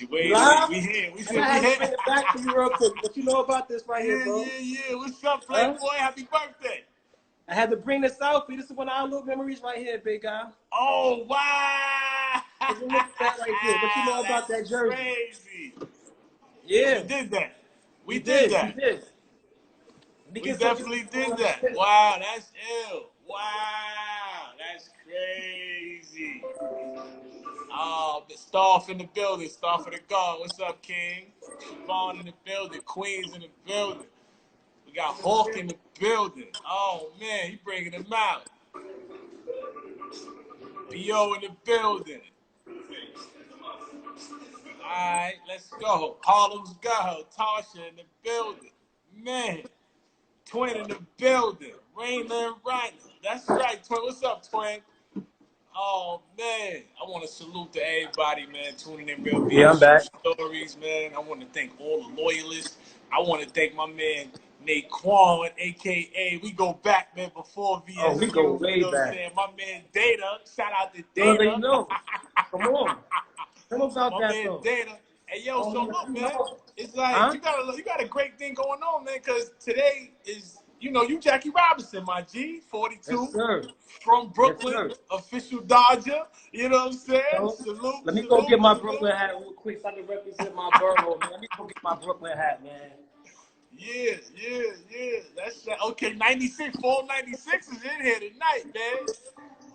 Live? We here. We I had to bring it back to you real quick. What you know about this right here, bro? Yeah. What's up, Playboy? Happy birthday. I had to bring this out for you. This is one of our little memories right here, big guy. Oh, wow. Look at that right there. What you know about that jersey? Crazy. Yeah. We did that. We did. We definitely did that. Wow, that's ill. Wow, that's crazy. Oh, the Staff in the building. Staff for the guard. What's up, King? Siobhan in the building. Queens in the building. We got Hawk in the building. Oh, man, he bringing them out. B.O. in the building. All right, let's go. Harlem's got her. Tasha in the building. Man. Twin in the building. Raymond Ryan. That's right, Twin. What's up, Twin? Oh, man. I want to salute to everybody, man, tuning in Real VSU Stories, man. I want to thank all the loyalists. I want to thank my man, Naquan, a.k.a. We go back, man, before VSU. Oh, we go way back. My man, Data. Shout out to Data. They know. Come on. Tell them about my man, Data. Hey, yo, so look, man. It's like you got a great thing going on, man, because today is, you Jackie Robinson, my G, 42, yes, from Brooklyn, official Dodger, you know what I'm saying? Salute. Let me go get my Brooklyn hat real quick so I can represent my borough, man. Let me go get my Brooklyn hat, man. Yeah. That's that. Okay, 96, fall 96 is in here tonight, man.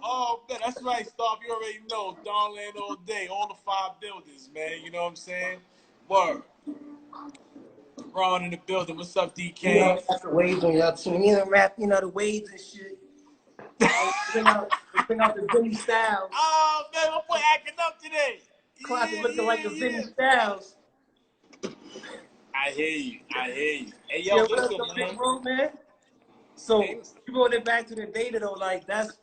Oh, man, that's right, Staff. You already know. Dawnland all day, all the 5 buildings, man. You know what I'm saying? Word. Ron in the building. What's up, DK? That's the waves on y'all tune. Rap, the waves and shit. Bring out the Vinny Styles. Oh, man, my boy acting up today. Classic looking like a Vinny Styles. I hear you. Hey, yo, listen, man. So, you brought it back to the data, though. Like, that's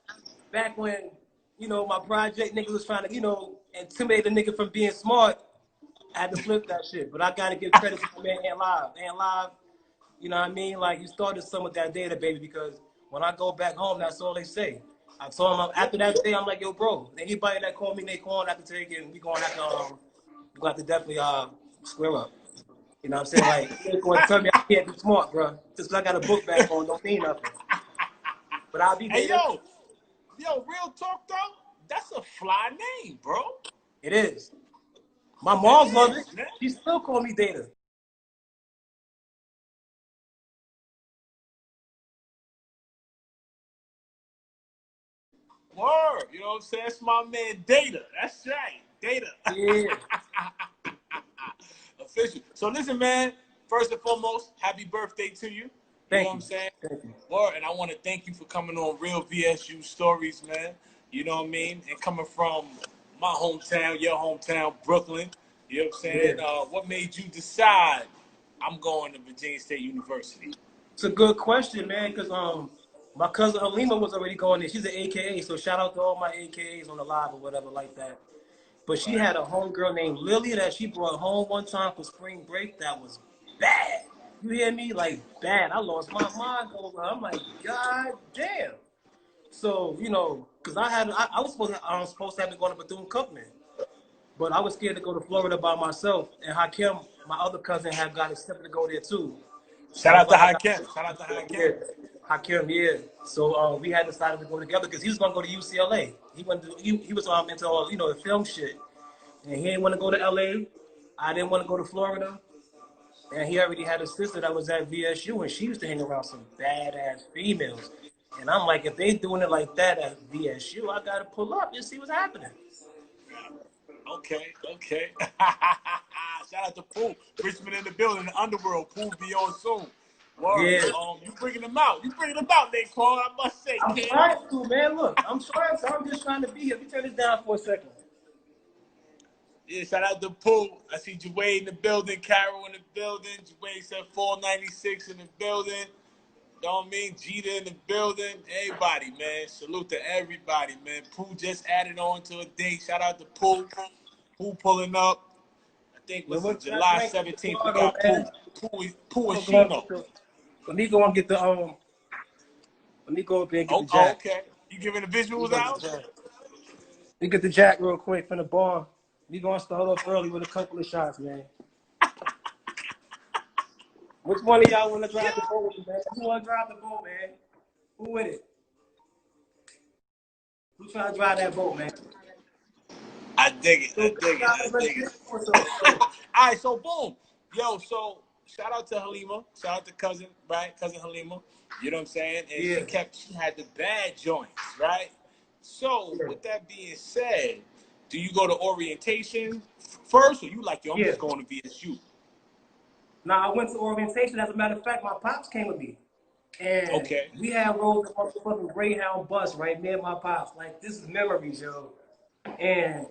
back when, my project nigga was trying to, intimidate a nigga from being smart. I had to flip that shit. But I got to give credit to my man, And Live, you know what I mean? Like, you started some of that data, baby, because when I go back home, that's all they say. I told him, after that day, I'm like, yo, bro, anybody that called me Naquan, I have to take it, and we're going to have to definitely square up. You know what I'm saying? Like, you ain't going to tell me I can't be smart, bro. Just because I got a book back on don't mean nothing. But I'll be there. Hey, yo, real talk, though, that's a fly name, bro. It is. My mom loves it. Man. She still call me Data. Word. You know what I'm saying? That's my man, Data. That's right. Data. Yeah. Official. So listen, man, first and foremost, happy birthday to you. You know what I'm saying? Thank you. Word. And I want to thank you for coming on Real VSU Stories, man. You know what I mean? And coming from my hometown, your hometown, Brooklyn. You know what I'm saying? Yeah. What made you decide I'm going to Virginia State University? It's a good question, man, because my cousin Halima was already going there. She's an AKA, so shout out to all my AKAs on the live or whatever like that. But she had a homegirl named Lily that she brought home one time for spring break that was bad. You hear me? Like, bad. I lost my mind over. I'm like, God damn. So, because I was supposed to have been going to Bethune-Cookman. But I was scared to go to Florida by myself. And Hakim, my other cousin, had got accepted to go there too. Shout out to Hakim. Hakim, yeah. So we had decided to go together because he was going to go to UCLA. He was into all, the film shit. And he didn't want to go to LA. I didn't want to go to Florida. And he already had a sister that was at VSU, and she used to hang around some badass females. And I'm like, if they doing it like that at VSU, I got to pull up and see what's happening. Okay. Shout out to Pooh. Richmond in the building, the underworld. Pooh be on soon. Word. Yeah. You bringing them out. Naquan, I must say. I'm trying to, man. Look, I'm just trying to be here. Let me turn this down for a second. Yeah, shout out to Pooh. I see Jawade in the building, Carol in the building. Jawade said 496 in the building. You know what I mean? Jeter in the building. Everybody, man. Salute to everybody, man. Pooh just added on to a date. Shout out to Pooh. Pooh pulling up. I think it was July 17th. We got Pooh and Shino. Let me go and get the Let me go up there and get the jack. Okay. You giving the visuals out? Let me get the jack real quick from the bar. We gonna start off early with a couple of shots, man. Which one of y'all wanna drive the boat, man? Who wanna drive the boat, man? Who with it? Who trying to drive that boat, man? I dig it. So, I dig it. I dig it. All right, so boom. Yo, so shout out to Halima. Shout out to cousin, right? Cousin Halima. You know what I'm saying? And yeah. she had the bad joints, right? So Yeah. with that being said, do you go to orientation first, or you like, yo, I'm just going to VSU? Now I went to orientation. As a matter of fact, my pops came with me. And Okay. we had rode the motherfucking Greyhound bus, right? Me and my pops. Like, this is memories, yo. And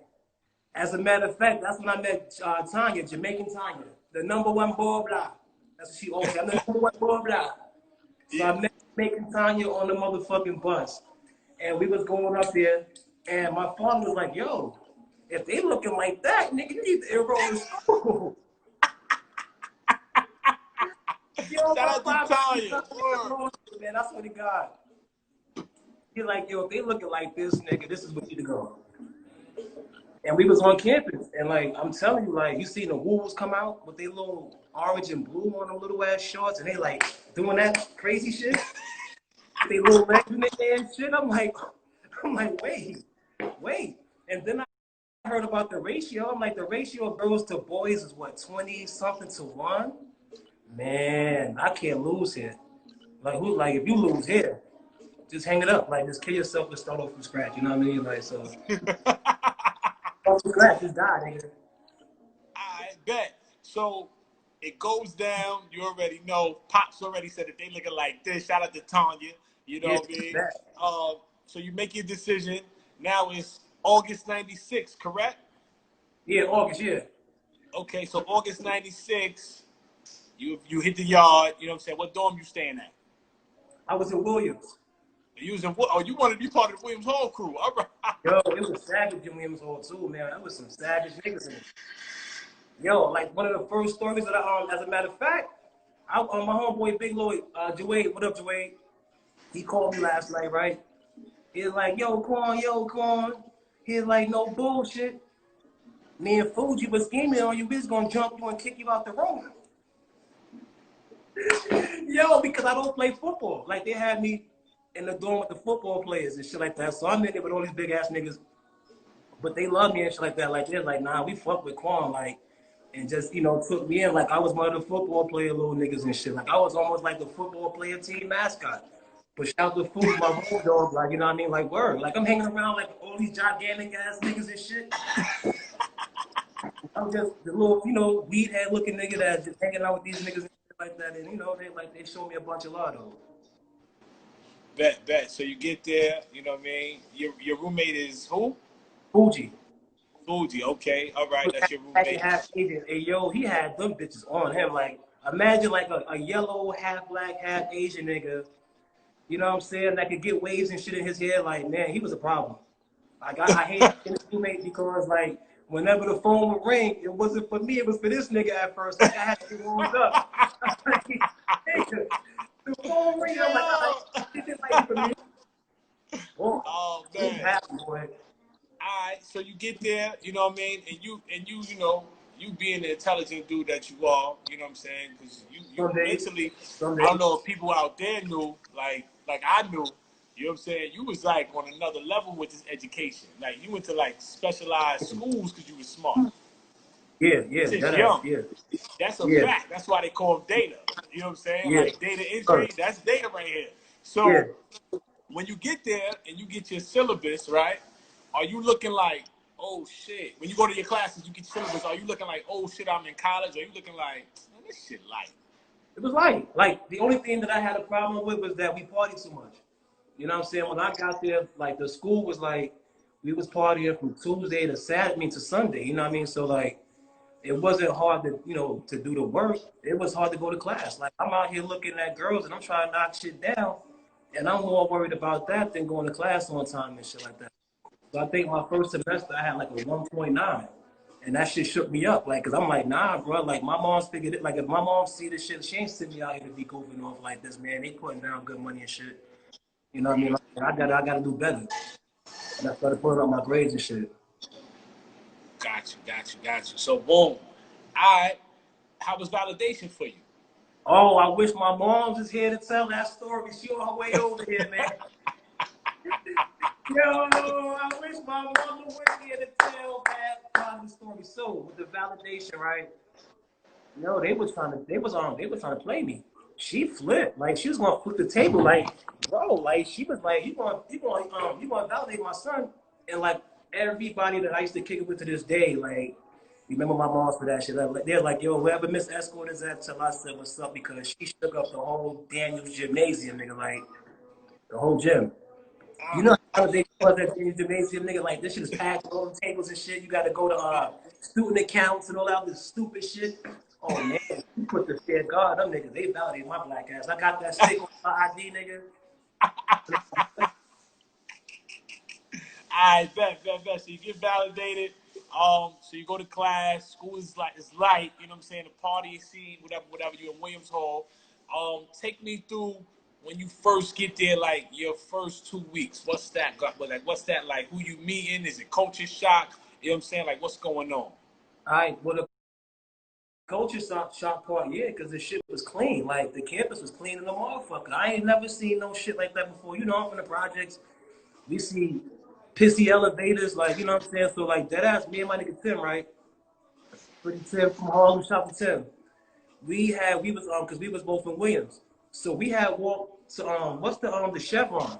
as a matter of fact, that's when I met Tanya, Jamaican Tanya, the #1 blah blah. That's what she always said. I'm the #1 blah blah. So I met Jamaican Tanya on the motherfucking bus. And we was going up there, and my father was like, yo, if they looking like that, nigga, you need to enroll in school. Yo, Shout out to Tanya. Man, I swear to God. He's like, yo, if they looking like this, nigga, this is what you to go. And we was on campus, and like, I'm telling you, like, you seen the wolves come out with their little orange and blue on them little ass shorts, and they like doing that crazy shit. They little legs in their and shit. I'm like, wait. And then I heard about the ratio. I'm like, the ratio of girls to boys is what, 20-something to 1? Man, I can't lose here. Like if you lose here, just hang it up. Like, just kill yourself and start off from scratch. You know what I mean? Like, so. Off from scratch, just die, nigga. I bet. So it goes down. You already know. Pops already said that they looking like this. Shout out to Tanya. You know what I mean? So you make your decision. Now it's August 96, correct? Yeah, August, yeah. Okay, so August 96, you hit the yard. You know what I'm saying? What dorm you staying at? I was in Williams. You was in what? Oh, you wanted to be part of the Williams Hall crew. All right. Yo, it was savage in Williams Hall too, man. That was some savage niggas in it. Yo, like one of the first stories that as a matter of fact, my homeboy Big Lloyd, Jawade, what up, Jawade? He called me last night, right? He's like, yo, Quan. He's like, no bullshit. Me and Fuji was scheming on you. We was gonna jump you and kick you out the room. Yo, because I don't play football. Like, they had me in the dorm with the football players and shit like that. So I'm in there with all these big ass niggas. But they love me and shit like that. Like, they're like, nah, we fuck with Quan, like, and just, you know, took me in. Like, I was one of the football player little niggas and shit. Like, I was almost like the football player team mascot. But shout out to Fuji, my road dog, like, you know what I mean? Like, word. Like, I'm hanging around like all these gigantic ass niggas and shit. I'm just the little, you know, weed head looking nigga that's just hanging out with these niggas and shit like that. And, you know, they show me a bunch of love, though. Bet. So you get there, you know what I mean? Your roommate is who? Fuji. Fuji, okay. All right, that's your roommate. Half Asian. Hey, yo, he had them bitches on him. Like, imagine like a yellow, half black, half Asian nigga, you know what I'm saying, that could get waves and shit in his hair. Like, man, he was a problem. Like, I hate his roommate because, like, whenever the phone would ring, it wasn't for me, it was for this nigga at first. Like, I had to get warmed up. The phone ring, I'm like, all right, this ain't for me. Oh man. Happy, boy. All right, so you get there, you know what I mean, and you know, you being the intelligent dude that you are, you know what I'm saying, because you mentally, I don't know if people out there knew, like I knew, you know what I'm saying, you was like on another level with this education, like you went to like specialized schools because you were smart. Yeah, Since young. yeah. That's a fact. That's why they call them data. You know what I'm saying? Yeah. Like data entry, that's data right here. So when you get there and you get your syllabus, right? Are you looking like, oh shit? When you go to your classes, you get your syllabus. Are you looking like, oh shit, I'm in college? Or are you looking like, man, this shit light? It was light. Like, the only thing that I had a problem with was that we partied too much. You know what I'm saying? When I got there, like, the school was like, we was partying from Tuesday to Saturday, to Sunday. You know what I mean? So, like, it wasn't hard to, you know, to do the work. It was hard to go to class. Like, I'm out here looking at girls and I'm trying to knock shit down. And I'm more worried about that than going to class on time and shit like that. So I think my first semester, I had like a 1.9. And that shit shook me up. Like, cause I'm like, nah, bro. Like, my mom's figured it. Like, if my mom see this shit, she ain't send me out here to be goofing off like this, man. They putting down good money and shit. You know what I mean? Like, I gotta do better. And I started putting up my grades and shit. Got you. So boom. All right. How was validation for you? Oh, I wish my mom was here to tell that story. She on her way over here, man. Yo, I wish my mother was here to tell that part of the story. So with the validation, right? No, they was trying to play me. She flipped, like she was gonna flip the table, like bro, like she was like, you gonna validate my son, and like everybody that I used to kick it with to this day, like remember my moms for that shit. Like, they're like, yo, wherever Miss Escort is at, tell I said what's up because she shook up the whole Daniel's gymnasium, nigga, like the whole gym. You know how they was at the gymnasium, nigga? Like this shit is packed with all the tables and shit. You got to go to student accounts and all that this stupid shit. Oh man, you put the fear of God, them niggas, they validate my black ass. I got that stick on my ID, nigga. I bet. So you get validated. So you go to class. School is like it's light. You know what I'm saying? The party scene, whatever. You're in Williams Hall. Take me through when you first get there, like your first 2 weeks. What's that like? Who you meeting? Is it culture shock? You know what I'm saying? Like what's going on? All right, well the culture shock part, yeah, because the shit was clean. Like the campus was clean in the motherfucker. I ain't never seen no shit like that before. You know, I'm from the projects. We see pissy elevators, like, you know what I'm saying? So, like, that ass, me and my nigga Tim, right? Pretty Tim from Harlem, shout to Tim. Because we was both in Williams. So we had walked to, what's the Chevron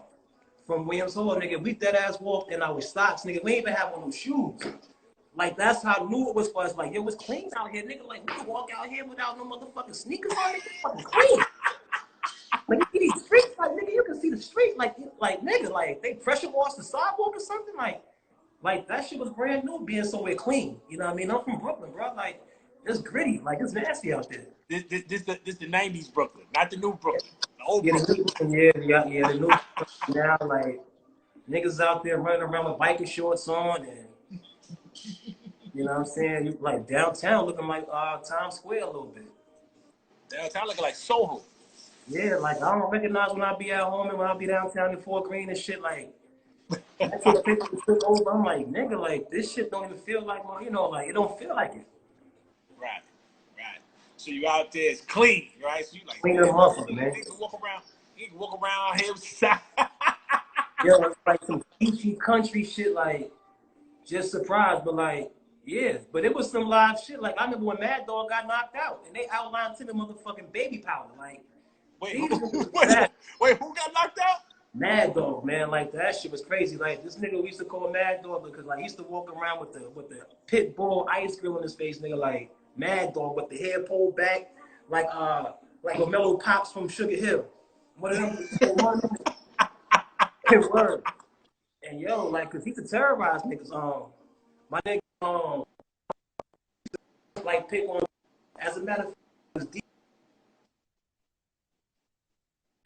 from Williams Hall, nigga. We dead ass walked in our stocks, nigga. We ain't even have on no shoes. Like, that's how new it was for us. Like, it was clean out here, nigga. Like, we could walk out here without no motherfucking sneakers on, nigga. Fucking clean. Like, you see these streets, like, nigga, you can see the street, like, nigga, like, they pressure washed the sidewalk or something, like that shit was brand new, being somewhere clean. You know what I mean? I'm from Brooklyn, bro. Like, it's gritty, like, it's nasty out there. This the 90s Brooklyn, not the new Brooklyn, the old Brooklyn. The new now, like, niggas out there running around with biker shorts on, and you know what I'm saying? You like downtown looking like Times Square a little bit. Downtown looking like Soho. Yeah, like I don't recognize when I be at home and when I be downtown in Fort Greene and shit. Like I take a picture and flip over. I'm like, nigga, like this shit don't even feel like my, you know, like it don't feel like it. Right. So you out there, it's clean, right? So you like, clean the muscle, man. You can walk around here with side. Yo, it's like some peachy country shit, like just surprised, but like, yeah. But it was some live shit. Like I remember when Mad Dog got knocked out and they outlined to the motherfucking baby powder. Like, wait, who got knocked out? Mad Dog, man, like that shit was crazy. Like this nigga we used to call Mad Dog because like he used to walk around with the pit bull ice grill in his face, nigga, like Mad Dog with the hair pulled back, like LaMelo Pops from Sugar Hill. One of them word. And yo, like, cause he used to terrorize niggas. My nigga, like pick on. As a matter of fact, was deep,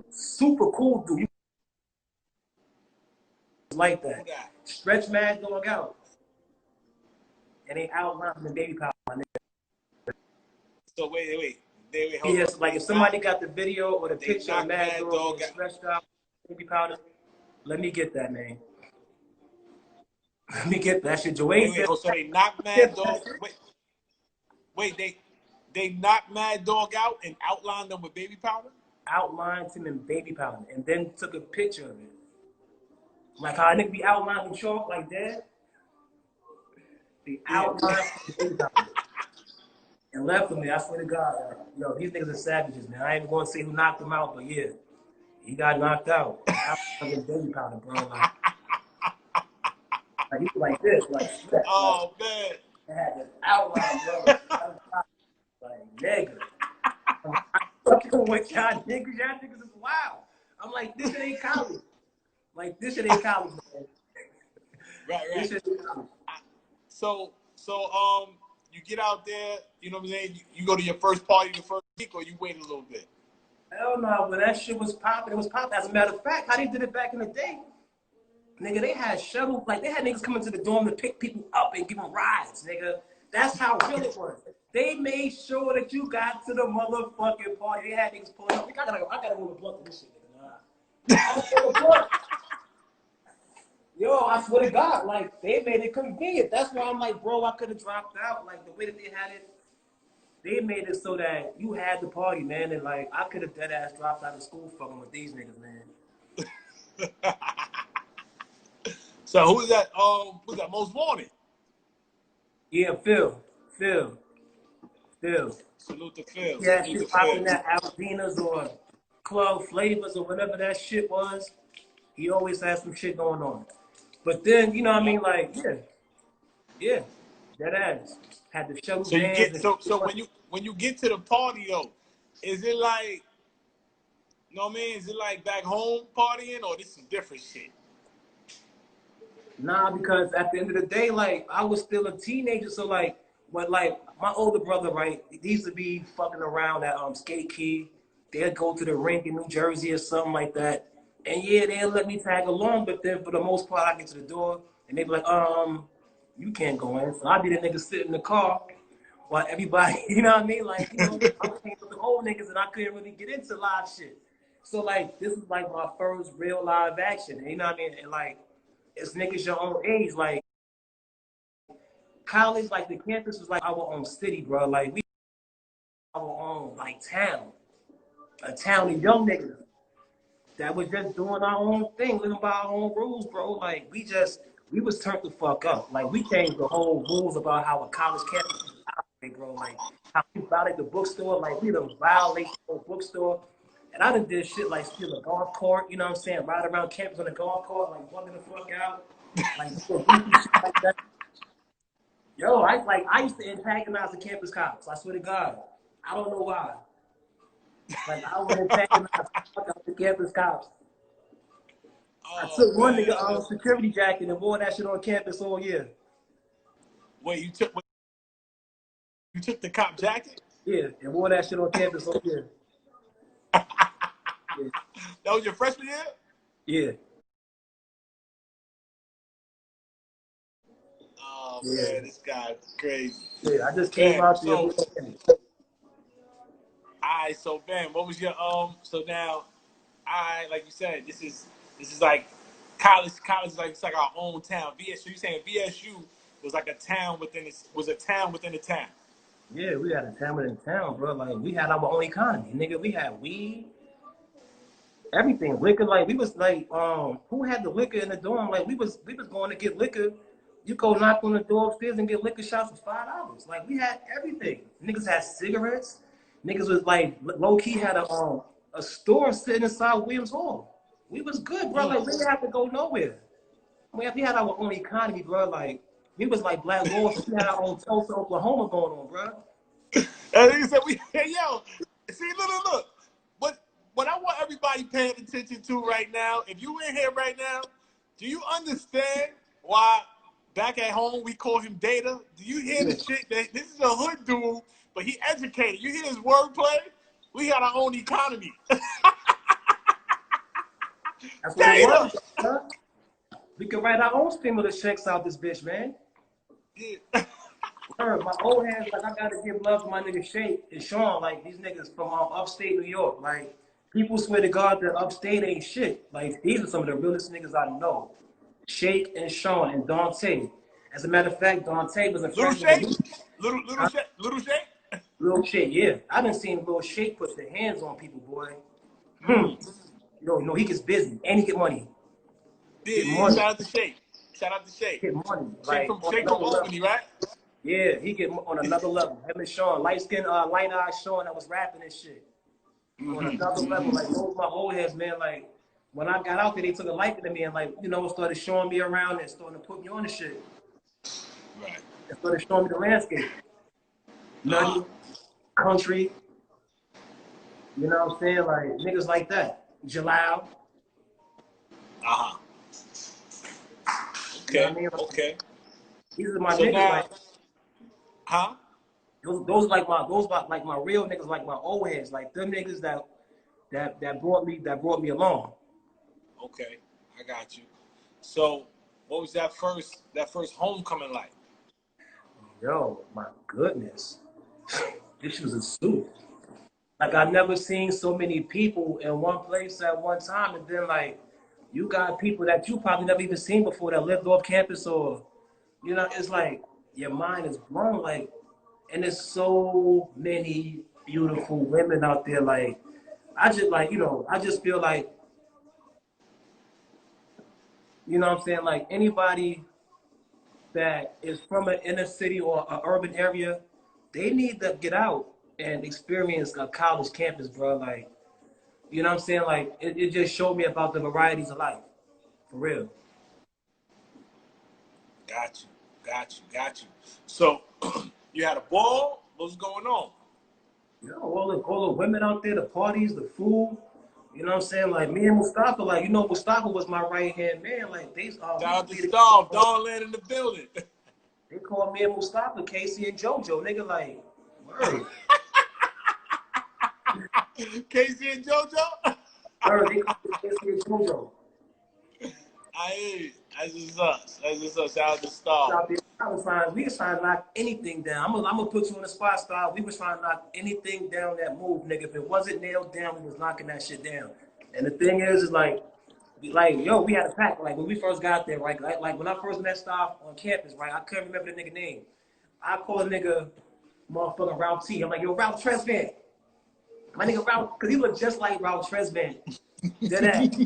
super cool dude. Like that. Stretch Mad Dog out. And they outlined the baby powder, my nigga. So wait. Yes, like if somebody got the video or the picture of Mad Dog stretched out baby powder, let me get that, man. Let me get that shit. Joanne said. So they knocked Mad Dog. Wait, they knocked Mad Dog out and outlined them with baby powder? Outlined him in baby powder and then took a picture of it. Like how a nigga be outlined in chalk like that. They outlined baby powder. And left him there. I swear to God, yo, these niggas are savages, man. I ain't going to say who knocked him out, but yeah, he got knocked out. Outlined baby powder, bro. Like he was like this, like stretch. Oh, like, man. It had this outline, bro. Like, nigga. I'm fucking with y'all niggas. Y'all niggas is wild. I'm like, this shit ain't college. Like, this shit ain't college, man. Right. This shit ain't college. So, you get out there, you know what I'm saying? You go to your first party the first week, or you wait a little bit? Hell no, when that shit was popping, it was popping. As a matter of fact, how they did it back in the day, nigga, they had shuttle, like, they had niggas coming to the dorm to pick people up and give them rides, nigga. That's how real it was. They made sure that you got to the motherfucking party. They had niggas pulling up. I gotta roll a blunt to this shit, nigga. Nah. Yo, I swear to God, like, they made it convenient. That's why I'm like, bro, I could have dropped out. Like, the way that they had it, they made it so that you had the party, man. And, like, I could have dead ass dropped out of school fucking with these niggas, man. So who's that most wanted? Yeah, Phil. Salute to Phil. Yeah, Salute to shit Phil. popping at Alvina's or Club Flavors or whatever that shit was. He always had some shit going on. But then, you know what I Yeah. mean? Like, yeah, that ass. Had the shuttle So you vans get and so when you get to the party though, is it like, you know what I mean? Is it like back home partying or this some different shit? nah, because at the end of the day, like, I was still a teenager, so like, but like my older brother, right, he used to be fucking around at Skate Key. They'd go to the rink in New Jersey or something like that. And yeah, they'll let me tag along, but then for the most part I get to the door and they be like, you can't go in. So I'd be the nigga sitting in the car while everybody, you know what I mean? Like, you know, I was hanging with the old niggas and I couldn't really get into live shit. So like this is like my first real live action. You know what I mean? And like it's niggas your own age. Like college, like the campus was like our own city, bro. Like we our own like town. A town of young niggas that was just doing our own thing, living by our own rules, bro. Like we was turned the fuck up. Like we changed the whole rules about how a college campus is operate, bro. Like how we violate the bookstore, like we done violate the bookstore. And I done did shit like steal a golf cart, you know what I'm saying? Ride around campus on a golf cart, like bugging the fuck out. Like shit like that. Yo, I used to antagonize the campus cops. I swear to God. I don't know why. Like I would antagonize the fuck out the campus cops. I Oh took one nigga man. security jacket and wore that shit on campus all year. Wait, you took the cop jacket? Yeah, and wore that shit on campus all year. Yeah. That was your freshman year? Yeah. Oh Yeah. man, this guy's crazy. Yeah. I just came Ben, out there. so alright, so Ben, what was your so now like you said, this is like college is like it's like our own town. VSU, you saying VSU was like a town within a town within a town. Yeah, we had a town in town, bro. Like we had our own economy, nigga. We had weed, everything, liquor. Like we was like, who had the liquor in the dorm? Like we was going to get liquor. You go knock on the door upstairs and get liquor shots for $5. Like we had everything. Niggas had cigarettes. Niggas was like low key had a store sitting inside Williams Hall. We was good, bro. Like we didn't have to go nowhere. We had our own economy, bro. Like we was like Black Wall Street. We had our own Tulsa, Oklahoma going on, bro. And he said, hey, yo, see, look. What I want everybody paying attention to right now, if you in here right now, do you understand why back at home we call him Data? Do you hear the shit that this is a hood dude, but he educated? You hear his wordplay? We got our own economy. That's what it Data! was. Huh? We could write our own stimulus checks out this bitch, man. Yeah. My old hands, like, I gotta give love to my nigga Shake and Sean. Like, these niggas from upstate New York. Like, people swear to God that upstate ain't shit. Like, these are some of the realest niggas I know. Shake and Sean and Dante. As a matter of fact, Dante was a Little freshman. Shake? Little Shake? Little Shake, yeah. I done seen Little Shake put their hands on people, boy. No, he gets busy and he get money. Get Yeah, money. shout out to Shake. Get money. Shake Like, from on another level. Albany, right? Yeah, he get on another level. Him and Sean, light skin, light eyed Sean that was rapping and shit. On another level, like those my old heads, man. Like when I got out there, they took a liking to me and like, you know, started showing me around and starting to put me on the shit. Right. And started showing me the landscape. Nutty, country, you know what I'm saying? Like niggas like that. Jalal. Uh-huh. You know Okay, what I mean? Like, okay. these are my So niggas, now, like huh? those like my real niggas, like my old heads, like them niggas that brought me along. Okay, I got you. So, what was that first homecoming like? Yo, my goodness. This was a suit. Like I never seen so many people in one place at one time, and then like you got people that you probably never even seen before that lived off campus, or you know, it's like your mind is blown. Like, and there's so many beautiful women out there. Like, I just like, you know, I just feel like, you know what I'm saying? Like anybody that is from an inner city or an urban area, they need to get out and experience a college campus, bro. Like, you know what I'm saying? Like, it just showed me about the varieties of life, for real. Got you, got you, got you. So you had a ball. What's going on? You know, all the women out there, the parties, the food. You know what I'm saying? Like me and Mustafa, like, you know, Mustafa was my right hand man. Like they Shout we out to be the, Stav, Dawnland in the building. they call me and Mustafa Casey and JoJo, nigga. Like, word, Casey and JoJo. word. They call me Casey and JoJo. I hear you. That's just us. That's just us. Shout out to Stav. Out there, we was trying to knock anything down. I'm gonna put you on the spot, style. We was trying to knock anything down that move, nigga. If it wasn't nailed down, we was knocking that shit down. And the thing is like, yo, we had a pack. Like when we first got there, right? Like when I first met Stop on campus, right? I couldn't remember the nigga name. I called a nigga, motherfucking Ralph T. I'm like, yo, Ralph Tresvant. My nigga Ralph, cause he looked just like Ralph Tresvant. Dead ass.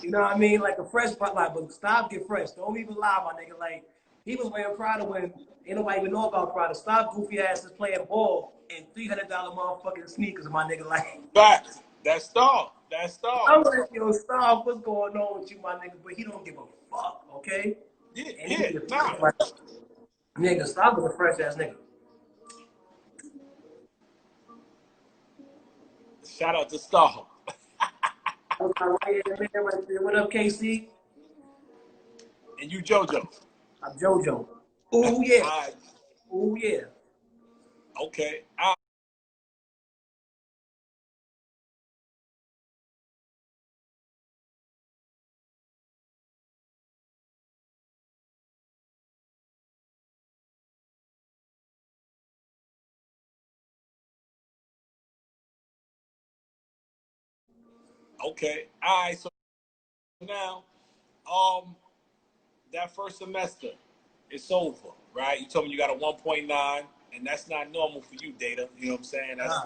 You know what I mean? Like a fresh, but Stop get fresh. Don't even lie, my nigga. Like he was wearing Prada when ain't nobody even know about Prada. Stop goofy ass is playing ball in $300 motherfucking sneakers, my nigga. Like, Back. That's Stav. That's Stav. I'm like, yo, Stop, what's going on with you, my nigga? But he don't give a fuck, okay? Yeah, And yeah, he nah. like, nigga, Stop was a fresh ass nigga. Shout out to Stav. That was my right hand man right there. What up, KC? And you, JoJo. I'm JoJo. Oh yeah. All right. Oh yeah. Okay. Okay. All right. So now, that first semester, it's over, right? You told me you got a 1.9, and that's not normal for you, Data. You know what I'm saying? Nah,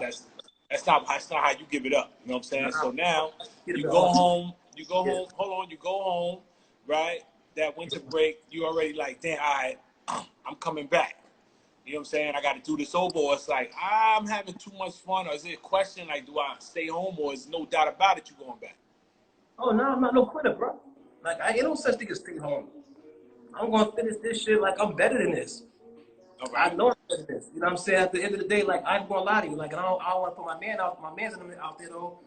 That's not how you give it up. You know what I'm saying? nah. So now Get a you bit go hard. home. You go Yeah. home. Hold on. You go home, right? That winter break, you already like, damn, all right, I'm coming back. You know what I'm saying? I got to do this over. Or it's like, I'm having too much fun. Or is it a question like, do I stay home, or is no doubt about it you going back? Oh no, I'm not no quitter, bro. Like I ain't no such thing as stay home. I'm gonna finish this shit like I'm better than this. All I right. know I'm better than this. You know what I'm saying? At the end of the day, like I ain't gonna lie to you. Like I don't want to put my man's out there though.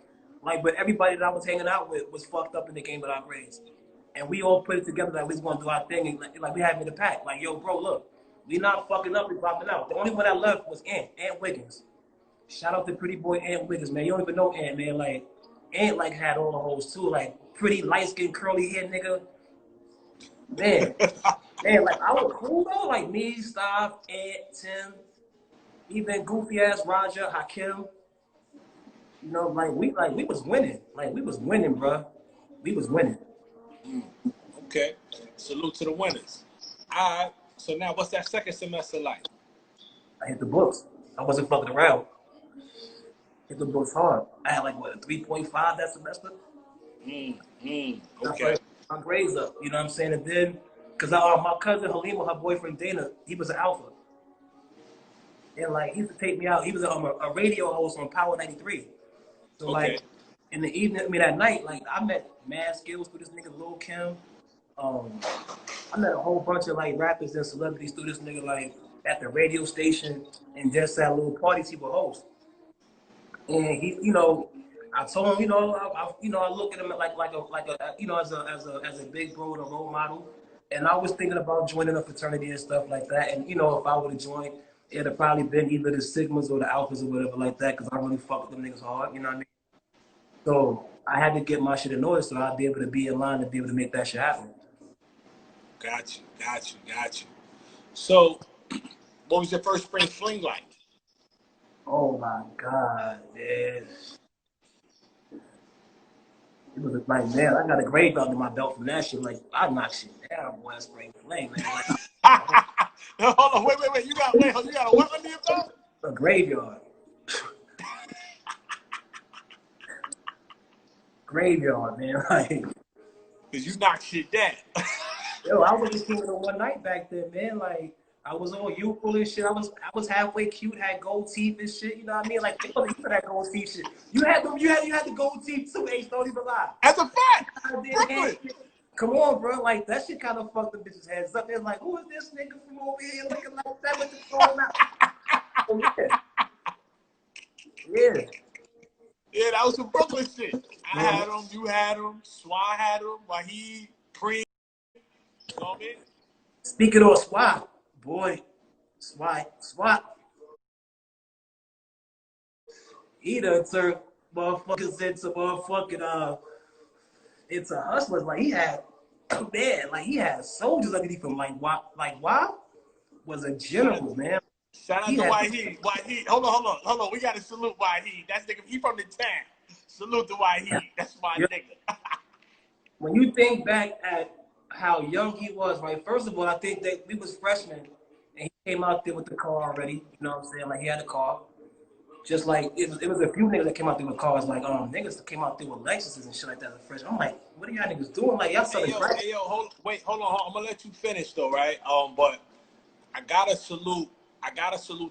Like, but everybody that I was hanging out with was fucked up in the game with our grades, and we all put it together that we was gonna do our thing. And like we had in the pack. Like yo, bro, look, we not fucking up. We popping out. The only one that left was Ant Wiggins. Shout out to pretty boy Ant Wiggins, man. You don't even know Ant, man. Like Ant like had all the hoes too. Like pretty light skinned curly hair nigga. Man, man, like I was cool though. Like me, Stop, Ant, Tim, even goofy ass Roger, Hakim. You know, like we was winning. Like we was winning, bro. We was winning. Okay. Salute to the winners. All right. So now, what's that second semester like? I hit the books. I wasn't fucking around. Hit the books hard. I had like what a 3.5 that semester. That's Okay. like my grades up. You know what I'm saying? And then, cause my cousin Halima, her boyfriend Dana, he was an alpha, and like he used to take me out. He was a radio host on Power 93. So like Okay. in the evening, I mean at night, like I met mad skills through this nigga Lil Kim. Um, I met a whole bunch of like rappers and celebrities through this nigga like at the radio station and just at little parties he would host. And he, you know, I told him, you know, I look at him like a, you know, as a big bro and a role model. And I was thinking about joining a fraternity and stuff like that. And you know, if I would have joined, it'd have probably been either the Sigmas or the Alphas or whatever like that, because I really fuck with them niggas hard. You know what I mean? So I had to get my shit in order so I'd be able to be in line to be able to make that shit happen. Got you. Got you. Got you. So, what was your first spring fling like? Oh my God, man. It was like, man, I got a grade under my belt from that shit. Like, I knocked shit down, boy. That's spring flame, man. Like, No, hold on, wait. You got a what under your belt? a graveyard. Graveyard, man. Like, Cause you knock shit down. yo, I was just king of the one night back then, man. Like, I was all youthful and shit. I was halfway cute, had gold teeth and shit. You know what I mean? Like, they wasn't even that gold teeth shit. You had the gold teeth too, H. Don't even lie. As a fact, Brooklyn. Come on, bro. Like, that shit kind of fucked the bitches' heads up. They're like, who is this nigga from over here looking like that with the phone out? Oh, yeah. Yeah. Yeah, that was some Brooklyn shit. I had him, you had him, Swan had him, Wahid, Preem. You know what I mean? Speaking of SWAT, boy, SWAT. He done turned motherfuckers into motherfucking into hustlers. Like he had man, like he had soldiers underneath him. Like why was a general, man. Shout out He to had Wahid. Wahid, hold on. We gotta salute Wahid. That's nigga. He from the town. Salute to Wahid. That's my nigga. when you think back at how young he was, right? First of all, I think that we was freshmen and he came out there with the car already. You know what I'm saying? Like he had a car. Just like it was a few niggas that came out there with cars, like niggas that came out there with Lexuses and shit like that as a freshman. I'm like, what are y'all niggas doing? Like y'all selling crack? Hey yo, hold on. I'm gonna let you finish though, right? But I gotta salute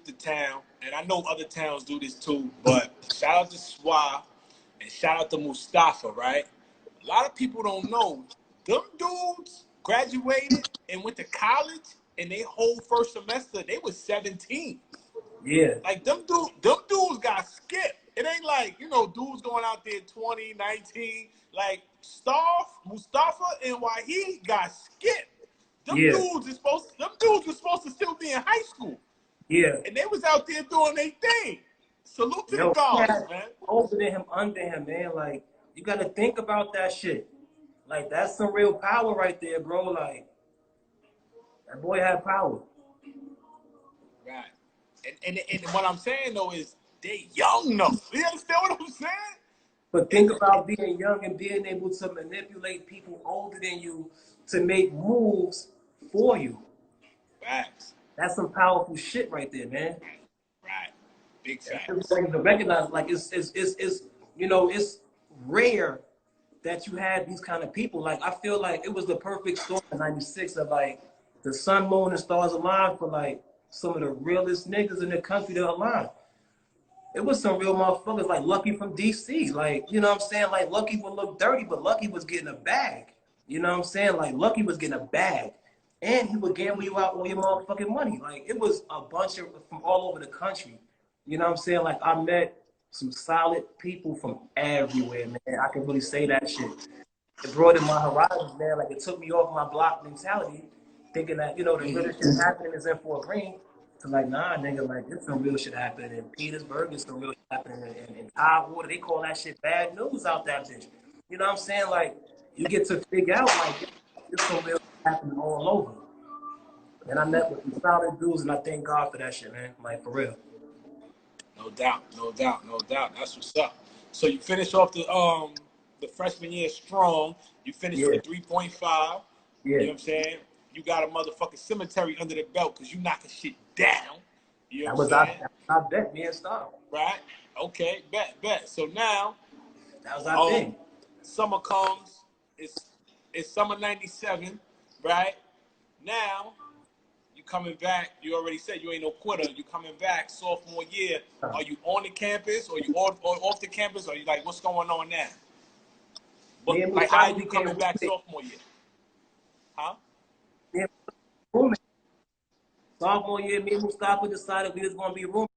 the town, and I know other towns do this too. But shout out to Swa and shout out to Mustafa, right? A lot of people don't know them dudes graduated and went to college, and they whole first semester they was 17. Yeah. Like them dudes got skipped. It ain't like, dudes going out there 20, 19. Like Mustafa and Wahid got skipped. Them Yeah. dudes were supposed to still be in high school. Yeah. And they was out there doing their thing. Salute to the Yo, he guards, had man. over than him, under him, man. Like, you gotta think about that shit. Like, that's some real power right there, bro. Like, that boy had power. Right. And what I'm saying though is they young though. You understand what I'm saying? But think about being young and being able to manipulate people older than you to make moves for you. Facts. That's some powerful shit right there, man. Right. Big It's facts. like to recognize, like it's rare that you had these kind of people. Like I feel like it was the perfect storm in '96 of like the sun, moon, and stars aligned for like some of the realest niggas in the country to align. It was some real motherfuckers like Lucky from DC. Like, you know what I'm saying? Like Lucky would look dirty, but Lucky was getting a bag. You know what I'm saying? Like Lucky was getting a bag. And he would gamble you out all your motherfucking money. Like it was a bunch of from all over the country. You know what I'm saying? Like I met some solid people from everywhere, man. I can really say that shit. It broadened my horizons, man. Like it took me off my block mentality, thinking that, the realest shit happening is in Fort Greene. To like, nah, nigga, like there's some real shit happening in Petersburg, there's some real shit happening in Tidewater. They call that shit bad news out that bitch. You know what I'm saying? Like you get to figure out like there's some real shit happening all over. And I met with some solid dudes and I thank God for that shit, man. Like for real. No doubt. That's what's up. So you finish off the freshman year strong. You finished with Yeah, a 3.5. yeah. You know what I'm saying? You got a motherfucking cemetery under the belt because you knocking shit down. You know That what I'm was our, saying? that was our bet, me and Star. Right? Okay, bet. So now, That was our thing. summer comes. It's summer '97, right? Now, you coming back. You already said you ain't no quitter. You coming back sophomore year. Are you on the campus or you off the campus? Or you like what's going on now? But Me and like how Mustafa are you became coming back roommates. sophomore year? Huh? Me and roommates. Sophomore year, me and Mustafa decided we was gonna be roommates.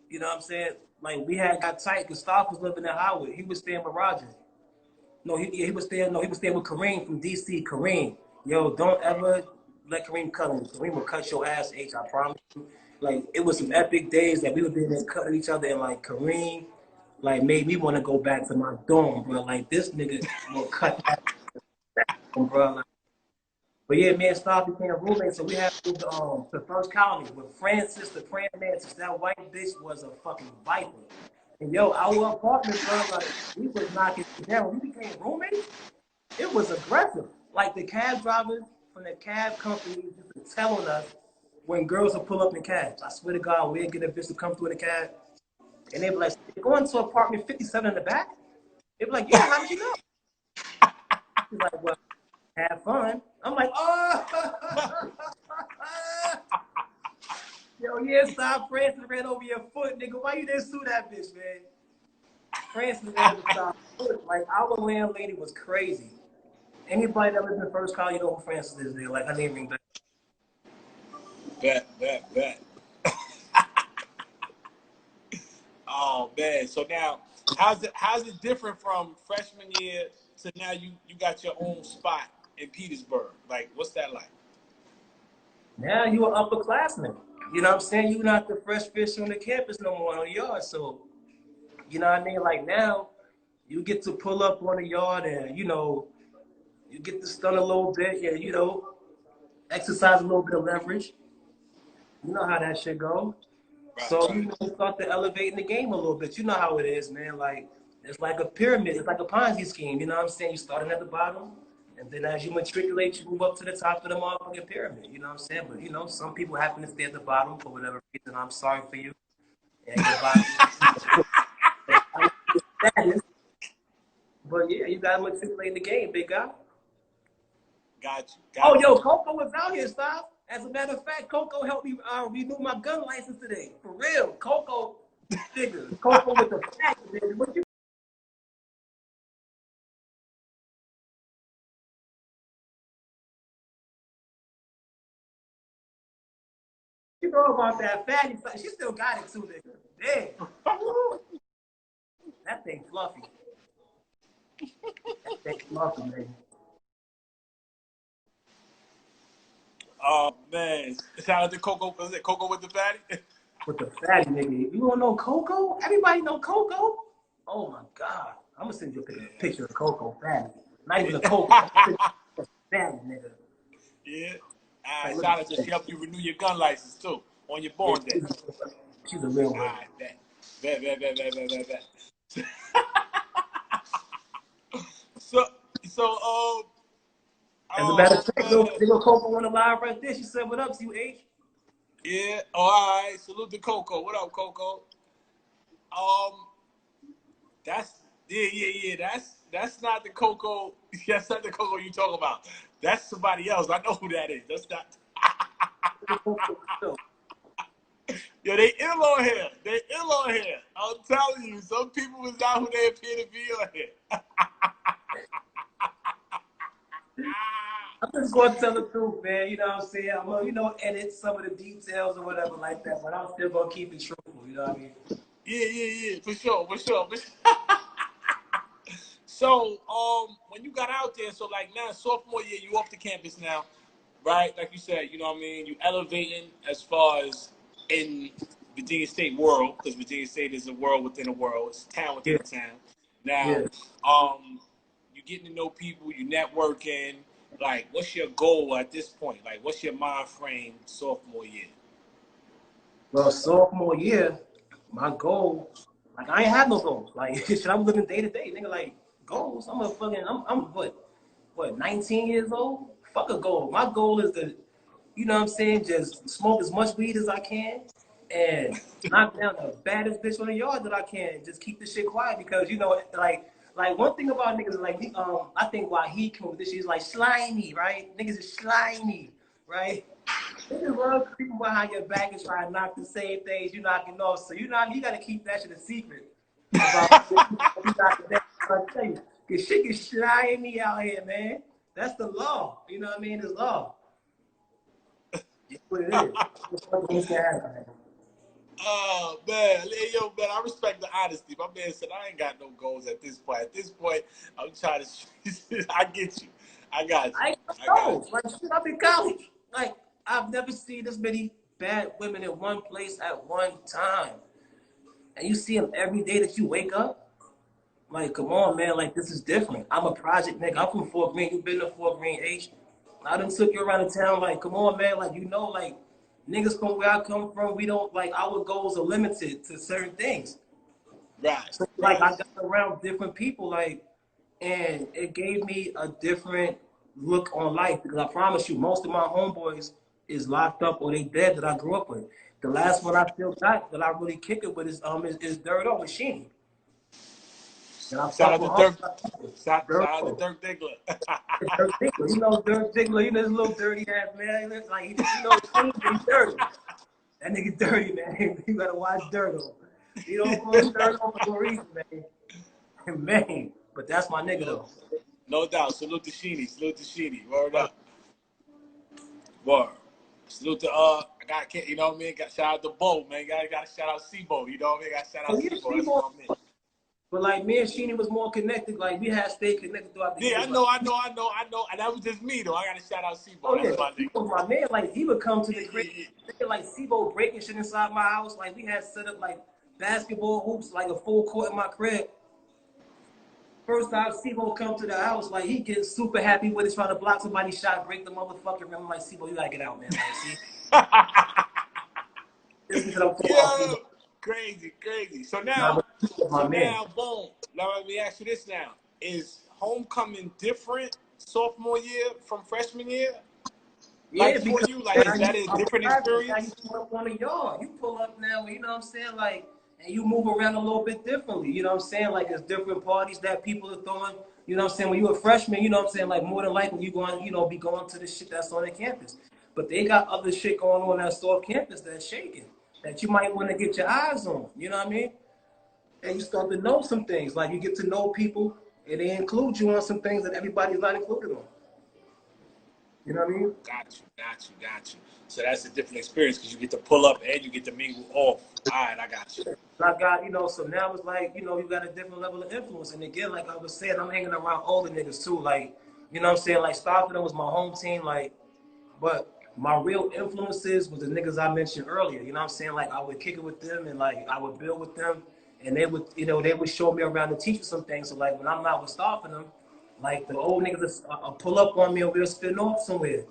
You know what I'm saying? Like we had got tight. Mustafa was living in Howard. He was staying with Roger. No, he was staying. No, he was staying with Kareem from DC. Kareem, yo, don't ever let Kareem cut him. Kareem will cut your ass, H. I promise you. Like it was some epic days that we would be there cutting each other, and like Kareem, like made me want to go back to my dorm, bro. Like this nigga will cut that, bro. Like, but yeah, me and Star became roommates, so we had moved to First Colony with Francis, the praying mantis. That white bitch was a fucking viper. And yo, our apartment, bro, like we was knocking it down. When we became roommates, it was aggressive. Like the cab drivers from the cab company just telling us when girls would pull up in cabs. I swear to God, we'd get a bitch to come through in a cab, and they'd be like, "Going to apartment 57 in the back." They'd be like, "Yeah, how did you know?" She's like, "Well, have fun." I'm like, "Oh." Yo, yeah, stop. Francis ran over your foot, nigga. Why you didn't sue that bitch, man? Francis ran over stop foot. Like, our landlady was crazy. Anybody that lives in the first call, you know who Francis is, nigga. Like, her name ring back. Bet. Oh man. So now how's it different from freshman year to now you got your own spot in Petersburg? Like, what's that like? Now you an upperclassman. You know what I'm saying? You not the fresh fish on the campus no more on the yard. So, you know what I mean? Like now, you get to pull up on the yard and, you know, you get to stun a little bit and, you know, exercise a little bit of leverage. You know how that shit go. So, you know, start to elevate in the game a little bit. You know how it is, man. Like, it's like a pyramid. It's like a Ponzi scheme. You know what I'm saying? You starting at the bottom, and then as you matriculate, you move up to the top of the motherfucking pyramid. You know what I'm saying? But, you know, some people happen to stay at the bottom for whatever reason. I'm sorry for you. And your body. But, yeah, you got to matriculate in the game, big guy. Got Oh, you. yo, Coco was out here, stop. As a matter of fact, Coco helped me renew my gun license today. For real. Coco, nigga. Coco with the fact, nigga. What you know about that fatty? She still got it too, nigga. Damn. That thing fluffy. That thing fluffy, nigga. Oh man. Shout out to Coco. Was it Coco with the fatty? With the fatty, nigga. You don't know Coco? Everybody know Coco? Oh my God. I'm gonna send you a picture of Coco fatty. Not even a Coco. Fatty, nigga. Yeah. Like, look Shout at out to this. she helped you renew your gun license too on your Yeah, born day. she's a real one. Bet. Bet. So As a matter oh of fact, man. they go Coco on the live right there. She said, "What up, CUH?" Yeah. Oh, all right. Salute to Coco. What up, Coco? Um, that's yeah. That's not the Coco. That's not the Coco you talk about. That's somebody else. I know who that is. That's not. Yo, they ill on here. They ill on here. I'm telling you, some people was not who they appear to be on here. I'm just gonna tell the truth, man. You know what I'm saying? I'm gonna, you know, edit some of the details or whatever like that, but I'm still gonna keep it truthful. You know what I mean? Yeah. For sure. So, when you got out there, so like now, sophomore year, you off the campus now, right? Like you said, you know what I mean? You elevating as far as in Virginia State world, because Virginia State is a world within a world. It's a town within Yeah, a town. Now, yeah. you getting to know people, you networking. Like, what's your goal at this point? Like, what's your mind frame sophomore year? Well, sophomore year, my goal, like I ain't had no goals. Like shit, I'm living day to day, nigga. Like goals, I'm what, 19 years old? Fuck a goal. My goal is to, you know what I'm saying, just smoke as much weed as I can and knock down the baddest bitch on the yard that I can. Just keep the shit quiet because you know, like one thing about niggas is like I think why he came with this shit is like slimy, right? Niggas is slimy, right? Niggas love creeping behind your back and try to knock the same things you knocking off. So you know you gotta keep that shit a secret about you knocking that. I tell you, cause shit is slimy out here, man. That's the law. You know what I mean? It's law. It's what it is. It's what needs to happen. Oh man, hey, yo, man, I respect the honesty. My man said I ain't got no goals at this point. At this point, I'm trying to. I get you. I got you. I ain't I got know. Like shit, I'm in college. Like I've never seen this many bad women in one place at one time. And you see them every day that you wake up. Like, come on, man. Like, this is different. I'm a project nigga. I'm from Fort Greene. You've been to Fort Greene, H. I done took you around the town. Like, come on, man. Like, you know, like, niggas from where I come from, we don't, like, our goals are limited to certain things. Right. So like I got around different people, like, and it gave me a different look on life because I promise you, most of my homeboys is locked up or they dead that I grew up with. The last one I still got that I really kick it with is Dirt O Machine. And I Shout fuck out with to all Dirk. Shout Dirt out to O. Dirk Diggler. Dirt Diggler. You know Dirt Diggler, you know this little dirty ass man. He looks like you know clean, but he's dirty. That nigga dirty, man. You gotta watch Dirt O. You don't call him Dirt O for no reason, man. Man, but that's my nigga though. No doubt. Salute to Sheeny. Salute to Sheeny. Word up. Word. Salute to I got, you know what I mean? Got shout out to Bo, man. Got to shout out Sebo. You know what I mean? Got to shout out Oh, yeah, Sebo. That's what I mean. But like me and Sheeny was more connected. Like we had stayed connected throughout the years. Yeah, I know. And that was just me though. I got to shout out Sebo. Oh That's yeah, my he nigga. was my man. Like he would come to the crib, Yeah. like Sebo breaking shit inside my house. Like we had set up like basketball hoops, like a full court in my crib. First time Sebo come to the house, like he getting super happy with it, trying to block somebody's shot, break the motherfucking rim. I'm like, Sebo, you gotta get out, man. Like, see, this is what I'm talking about. Crazy. So Nah, now, my man. boom. Now let me ask you this: now is homecoming different sophomore year from freshman year? Yeah, Like for because you, like is that a different now experience? you pull up on the yard. You pull up now, you know what I'm saying? Like, and you move around a little bit differently. You know what I'm saying? Like, there's different parties that people are throwing. You know what I'm saying? When you're a freshman, you know what I'm saying? Like, more than likely, you going, you know, be going to the shit that's on the campus. But they got other shit going on that's off campus that's shaking that you might want to get your eyes on. You know what I mean? And you start to know some things. Like, you get to know people, and they include you on some things that everybody's not included on. You know what I mean? Got you. So that's a different experience because you get to pull up and you get to mingle off. All right, I got you. I got, you know, so now it's like, you know, you got a different level of influence. And again, like I was saying, I'm hanging around older niggas too. Like, you know what I'm saying? Like, Stockton was my home team. Like, but my real influences was the niggas I mentioned earlier. You know what I'm saying? Like, I would kick it with them and, like, I would build with them. And they would, you know, they would show me around and teach me some things. So, like, when I'm out with Stockton them, like, the old niggas pull up on me and we'll spin off somewhere.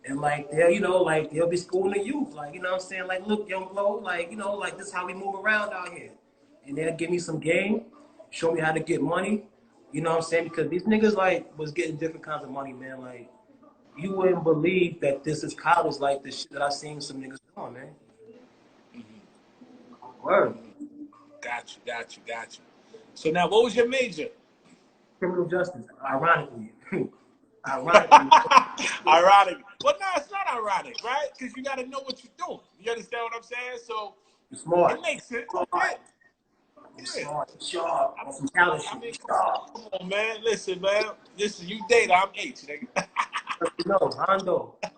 And like they'll, you know, like they'll be schooling the youth, like, you know what I'm saying? Like, look, young blow, like, you know, like this is how we move around out here. And they'll give me some game, show me how to get money, you know what I'm saying? Because these niggas like was getting different kinds of money, man. Like, you wouldn't believe that this is college like this shit that I seen some niggas doing, man. Word. Got you. So now, what was your major? Criminal justice, ironically. Ironically. Ironic. Well, no, it's not ironic, right? Because you got to know what you're doing. You understand what I'm saying? So You're smart. it makes sense. Smart. Yeah. Smart. Sharp. On some talent shit. I mean, come on, man. Listen, you data, I'm H, nigga. You know, Hondo. You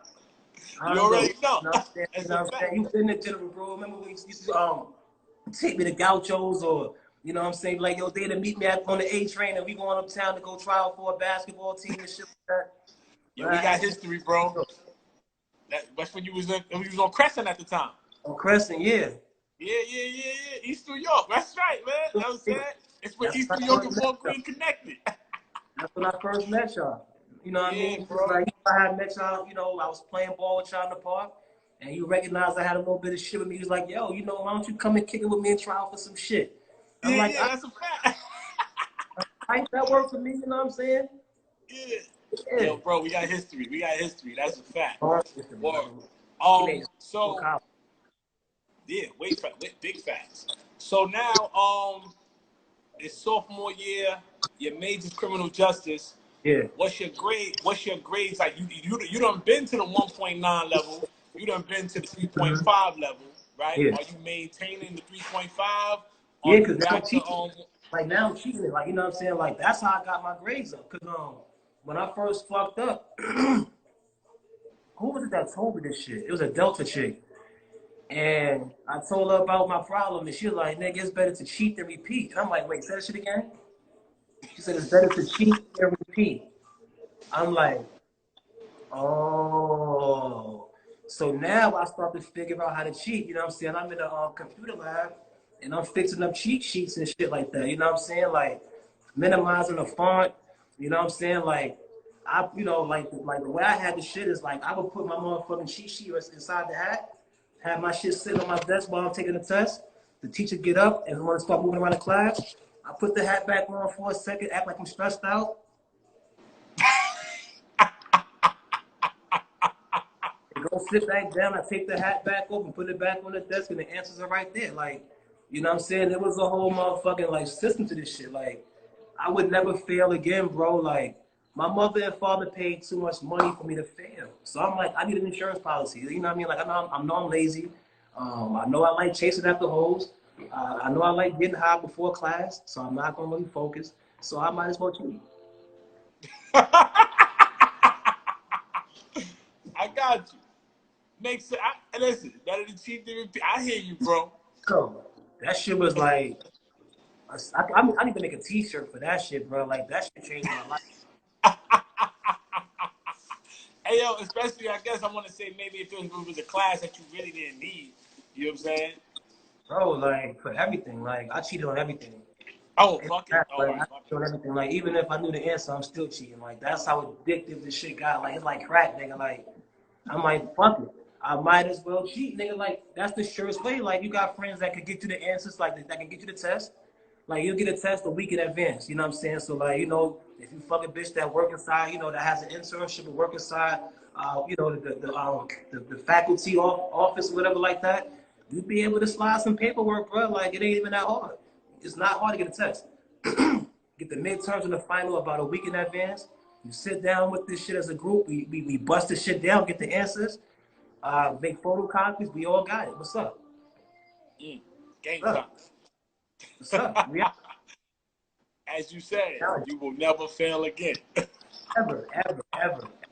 already know. You know what I'm saying? You been in general, bro. Remember when you used to take me to Gauchos or, you know what I'm saying? Like, yo, they to meet me on the A train and we going uptown to go try out for a basketball team and shit like that. Yeah, we got history, bro. That's when you was on Crescent at the time. On Crescent, yeah. Yeah. East New York. That's right, man. You know what I'm saying? It's when East New York and Fort Greene connected. That's when I first met y'all. You know what I mean? Bro. Like, I had met y'all, you know, I was playing ball with y'all in the park, and you recognized I had a little bit of shit with me. He was like, yo, you know, why don't you come and kick it with me and try out for some shit? I'm like, that's a fact. That worked for me, you know what I'm saying? Yeah. Yo, bro, we got history. That's a fact. So, yeah, big facts. So now, it's sophomore year. Your major's criminal justice. Yeah. What's your grade? What's your grades? Like you done been to the 1.9 level. You done been to the 3.5 level, right? Yeah. Are you maintaining the 3.5? Yeah, because now I'm teaching. Like, now I'm cheating it. Like, you know what I'm saying? Like, that's how I got my grades up. Because when I first fucked up, who was it that told me this shit? It was a Delta chick. And I told her about my problem, and she was like, nigga, it's better to cheat than repeat. And I'm like, wait, say that shit again? She said, it's better to cheat than repeat. I'm like, oh. So now I start to figure out how to cheat. You know what I'm saying? I'm in a computer lab, and I'm fixing up cheat sheets and shit like that. You know what I'm saying? Like, minimizing the font. You know what I'm saying? Like, you know, like the way I had the shit is like, I would put my motherfucking cheat sheet inside the hat, have my shit sitting on my desk while I'm taking the test, the teacher get up and want to start moving around the class, I put the hat back on for a second, act like I'm stressed out. Go sit back down. I take the hat back off and put it back on the desk, and the answers are right there. Like, you know what I'm saying? There was a whole motherfucking like system to this shit. Like, I would never fail again, bro. Like, my mother and father paid too much money for me to fail. So I'm like, I need an insurance policy. You know what I mean? Like, I know I'm lazy. I know I like chasing after hoes. I know I like getting high before class, so I'm not gonna really focus. So I might as well cheat. I got you. Makes sense. Listen, better than cheat than repeat. I hear you, bro. So that shit was like, I need to make a T-shirt for that shit, bro. Like, that shit changed my life. Hey, yo, especially, I guess I want to say maybe if it was a class that you really didn't need. You know what I'm saying? Bro, like, for everything. Like, I cheated on everything. Oh, fuck it. All Like, right. I cheated on everything. Like, even if I knew the answer, I'm still cheating. Like, that's how addictive this shit got. Like, it's like crack, nigga. Like, I'm like, fuck it. I might as well cheat, nigga. Like, that's the surest way. Like, you got friends that can get you the answers, like, that can get you the test. Like, you'll get a test a week in advance. You know what I'm saying? So, like, you know, if you fuck a bitch that work inside, you know, that has an internship or work inside, you know, the faculty office or whatever like that, you'd be able to slide some paperwork, bro. Like, it ain't even that hard. It's not hard to get a test. Get the midterms and the final about a week in advance. You sit down with this shit as a group. We bust this shit down, get the answers, make photocopies. We all got it. What's up? Game What's time. up? What's up? As you said, you will never fail again. Ever.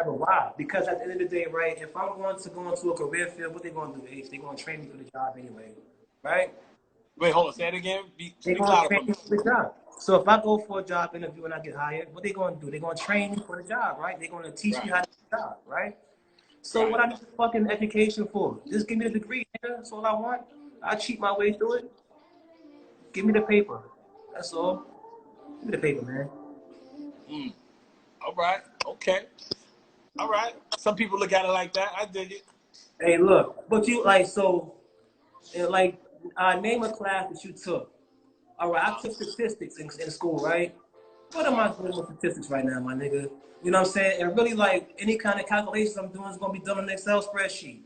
Why? Because at the end of the day, right, if I'm going to go into a career field, what they going to do, H? They're going to train me for the job anyway, right? Wait, hold on. Say it again. They're Speak going to louder train for me me. for the job. So if I go for a job interview and I get hired, what they going to do? They're going to train me for the job, right? They're going to teach me how to do the job, right? So what I need fucking education for? Just give me the degree, nigga. That's all I want. I cheat my way through it. Give me the paper. That's all. Give me the paper, man. All right. Okay. All right. Some people look at it like that. I dig it. Hey, look. But you, like, so, like, name a class that you took. All right, I took statistics in school, right? What am I doing with statistics right now, my nigga? You know what I'm saying? And really, like, any kind of calculations I'm doing is going to be done on an Excel spreadsheet.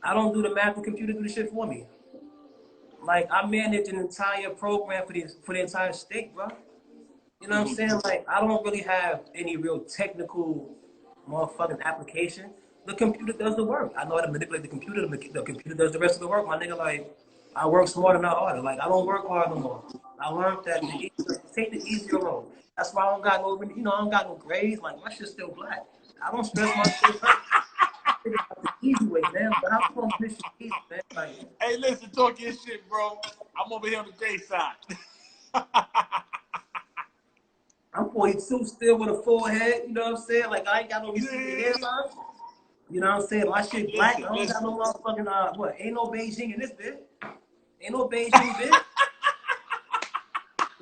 I don't do the math, the computer do the shit for me. Like, I manage an entire program for the entire state, bro. You know what I'm saying? Like, I don't really have any real technical motherfucking application. The computer does the work. I know how to manipulate the computer. The computer does the rest of the work. My nigga, like, I work smarter, not harder. Like, I don't work hard no more. I learned that take the easier road. That's why I don't got no, you know, I don't got no grades. Like, my shit's still black. I don't stress myself out. Figure out the easy way, man. But I'm gonna finish it easy, man. Like, Hey, listen, talk your shit, bro. I'm over here on the gray side. I'm 42 still with a full head, you know what I'm saying? Like, I ain't got no receding hairline. You know what I'm saying? My shit black. I don't got no motherfucking, what? Ain't no Beijing in this bitch. Ain't no Beijing bitch.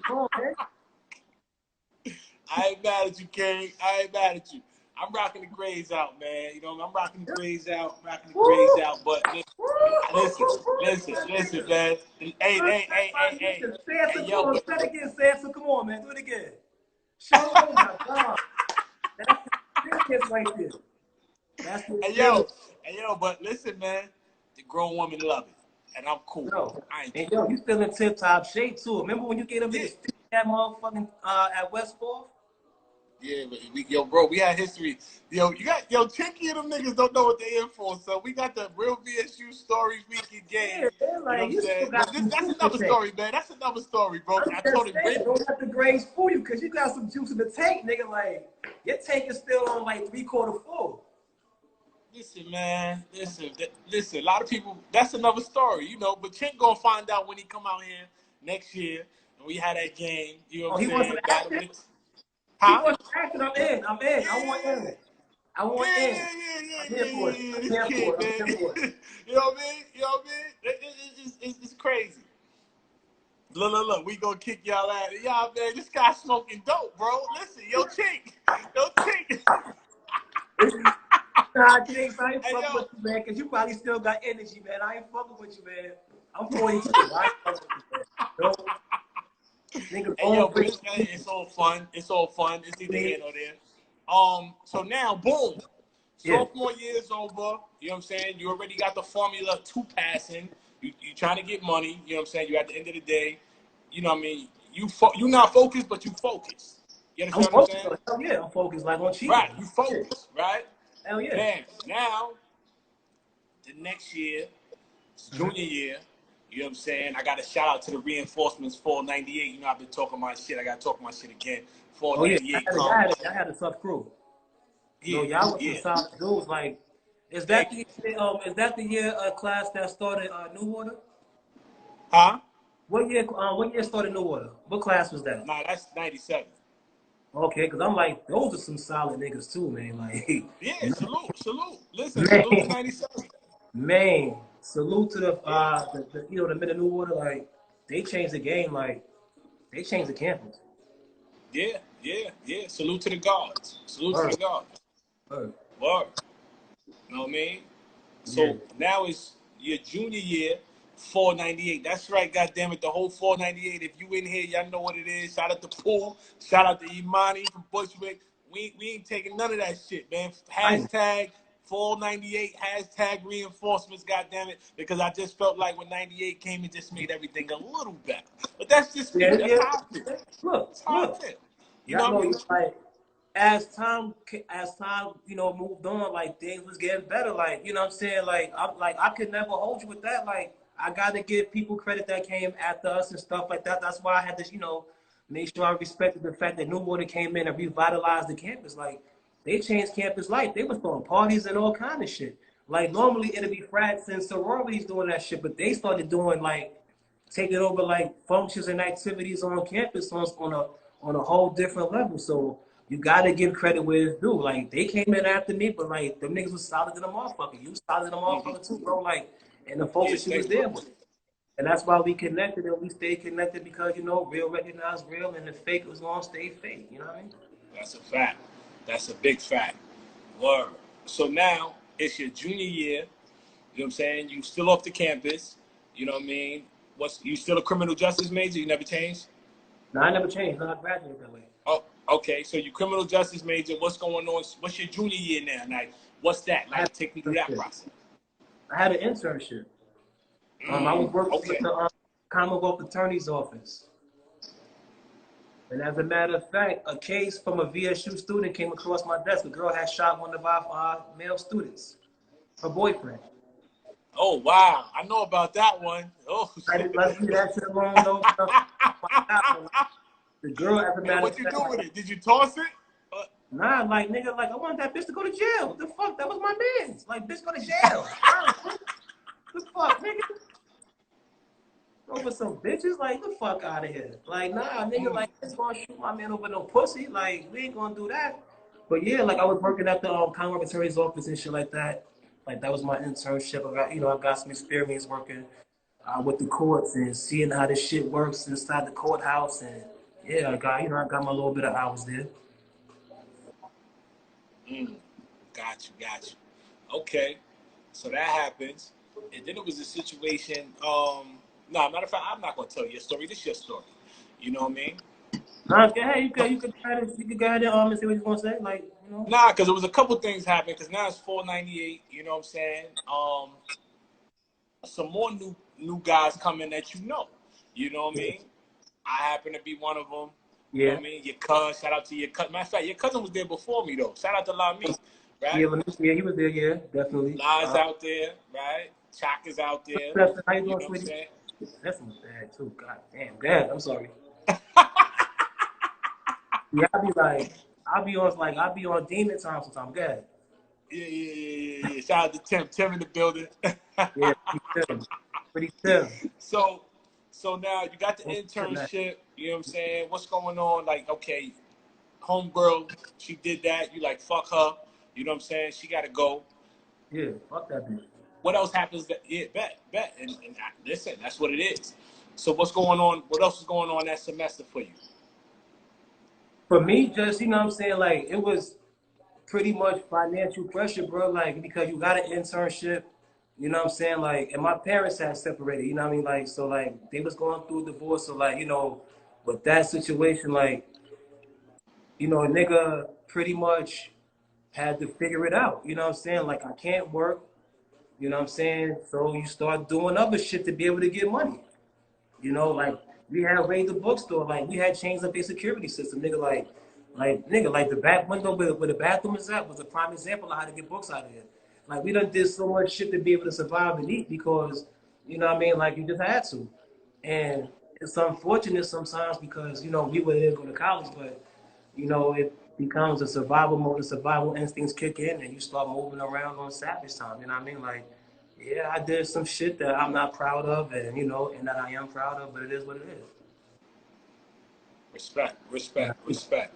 Come on, man. I ain't mad at you, King. I ain't mad at you. I'm rocking the grays out, man. You know, I'm rocking the grays out, But listen, man. Hey, yo. Say it again, Sam. Come on, man. Do it again. Show, oh my God. That's the right there. That's the Hey, yo, but listen, man. The grown woman love it. And I'm cool. Yo, you still in tip-top shape, too. Remember when you gave them that motherfucking at West 4th? Yeah, bro, we had history. Chinky and them niggas don't know what they in for, so we got the real VSU stories we can game. Yeah, like, you know what I'm saying? That's another story, man. That's another story, bro. I told him, don't let the grades fool you, because you got some juice in the tank, nigga. Like, your tank is still on, like, 3/4 full. Listen, man. Listen. A lot of people, that's another story, you know, but Chink gonna find out when he come out here next year, and we had that game, you know what I'm saying? Wants some action? Huh? He wants action. I'm in. I want in. I'm here for it. You know what I mean? It's crazy. Look, we gonna kick y'all out. Y'all, man, this guy smoking dope, bro. Listen, yo, Chink. Nah, Jinx, I ain't fucking with you, man, because you probably still got energy, man. I ain't fucking with you, man. I'm 42. I ain't no niggas Hey yo, on but break. it's all fun. It's all fun. It's neither here nor there. So now, boom, Yeah. sophomore year is over. You know what I'm saying? You already got the formula 2 passing. You trying to get money. You know what I'm saying? You at the end of the day, you know what I mean? You not focused, but you focused. You I'm understand what I'm focused saying? on hell yeah. I'm focused like on cheating. Right. You focused, right? Hell yeah. Bam. Now, the next year, it's Mm-hmm. junior year. You know what I'm saying? I got to shout out to the reinforcements 498. You know, I've been talking my shit. I got to talk my shit again. Oh yeah. 498 I comes. had a tough crew. No, Yeah, y'all was some yeah. solid dudes. Like, Thank you. is that the year class that started New Water? Huh? What year started New Water? What class was that? Nah, that's 97. Okay, because I'm like, those are some solid niggas too, man. Like, Yeah, salute, salute. Listen, salute to man, 97. man, salute to Yeah, the mid of New Water. Like, they changed the game. Like, they changed the campus. yeah, yeah, yeah. Salute to the gods. Salute to the Word, gods. word. Word. You know what I mean? Yeah. So now it's your junior year, 498. That's right, goddamn it, the whole 498. If you in here, y'all know what it is. Shout out to Pool. Shout out to Imani from Bushwick. We ain't taking none of that shit, man. I ain't. Hashtag 498, hashtag reinforcements, goddamn it. Because I just felt like when 98 came, it just made everything a little better. But that's just me. Yeah, That's yeah. how I feel. Look, That's how I look. feel. You know Y'all what I know, mean? like, as time, moved on, like things was getting better. Like, you know what I'm saying? I could never hold you with that. Like, I gotta give people credit that came after us and stuff like that. That's why I had to, make sure I respected the fact that New Water came in and revitalized the campus. Like, they changed campus life. They was throwing parties and all kind of shit. Like, normally it'd be frats and sororities doing that shit, but they started doing like taking over like functions and activities on campus on a whole different level. So you gotta give credit where it's due. Like they came in after me, but like them niggas was solid in the motherfucker. You solid in the motherfucker too, bro. Like and the folks Yeah, that she was thank you. there with. And that's why we connected and we stayed connected because real recognized real and the fake was gonna stay fake. You know what I mean? That's a fact. That's a big fact. Word. So now it's your junior year. You know what I'm saying? You still off the campus. You know what I mean? You still a criminal justice major? You never changed? No, I never changed. No, I graduated that way. Oh, okay. So you criminal justice major. What's going on? What's your junior year now? Like, what's that? I had Like, take me an through that internship. process. I had an internship. I was working with Okay. the Commonwealth Attorney's Office. And as a matter of fact, a case from a VSU student came across my desk. A girl had shot one of our male students, her boyfriend. Oh wow, I know about that one. Oh shit. Let's leave that shit alone, though. The girl, as a And matter of what you fact, do with it? Did you toss it? nah, like nigga, like I want that bitch to go to jail. What the fuck? That was my man's. Like, bitch, go to jail. The fuck, nigga? Over some bitches, like the fuck out of here. Like, nah, nigga, like it's gonna shoot my man over no pussy. Like, we ain't gonna do that. But yeah, like I was working at the Congress Attorney's office and shit like that. Like that was my internship. I got some experience working with the courts and seeing how this shit works inside the courthouse. And yeah, I got my little bit of hours there. Mm, got you. Okay, so that happens, and then it was a situation. No, matter of fact, I'm not gonna tell your story. This is your story. You know what I mean? Hey, you could go ahead and say what you're gonna say, Nah, because it was a couple things happened. Because now it's 498. You know what I'm saying? Some more new guys coming that you know. You know what I Yeah. mean? I happen to be one of them. You know Yeah. what I mean? Your cousin, shout out to your cousin. Matter of fact, your cousin was there before me though. Shout out to Lami, right? Yeah, yeah, he was there. Yeah, definitely. Lies out there, right? Chalk is out there. How you You doing, know what I'm sweetie? saying? That's my bad too. God damn, Dad. I'm sorry. Yeah, I'll be on demon time sometimes. Good. Yeah. Shout out to Tim. Tim in the building. Yeah, pretty still. Pretty still. so so now you got the Oh, shit, man. internship, you know what I'm saying? What's going on? Like, okay, homegirl, she did that. You like fuck her. You know what I'm saying? She gotta go. Yeah, fuck that bitch. What else happens that yeah, bet. And listen, that's what it is. So what's going on? What else is going on that semester for you? For me, just what I'm saying, like it was pretty much financial pressure, bro. Like because you got an internship, You know what I'm saying? Like, and my parents had separated, you know what I mean? Like, so like they was going through a divorce. So like, you know, with that situation, like, you know, a nigga pretty much had to figure it out. You know what I'm saying? Like, I can't work. You know what I'm saying? So you start doing other shit to be able to get money. You know, like we had raided the bookstore, like we had changed up their security system, nigga. Nigga, like the back window where the bathroom is at was a prime example of how to get books out of here. Like we done did so much shit to be able to survive and eat because, you know what I mean, like you just had to. And it's unfortunate sometimes because, you know, we were there to go to college, but you know, it becomes a survival mode, the survival instincts kick in and you start moving around on savage time. You know what I mean? Like, yeah, I did some shit that I'm not proud of and, you know, and that I am proud of, but it is what it is. Respect, Yeah. respect, respect.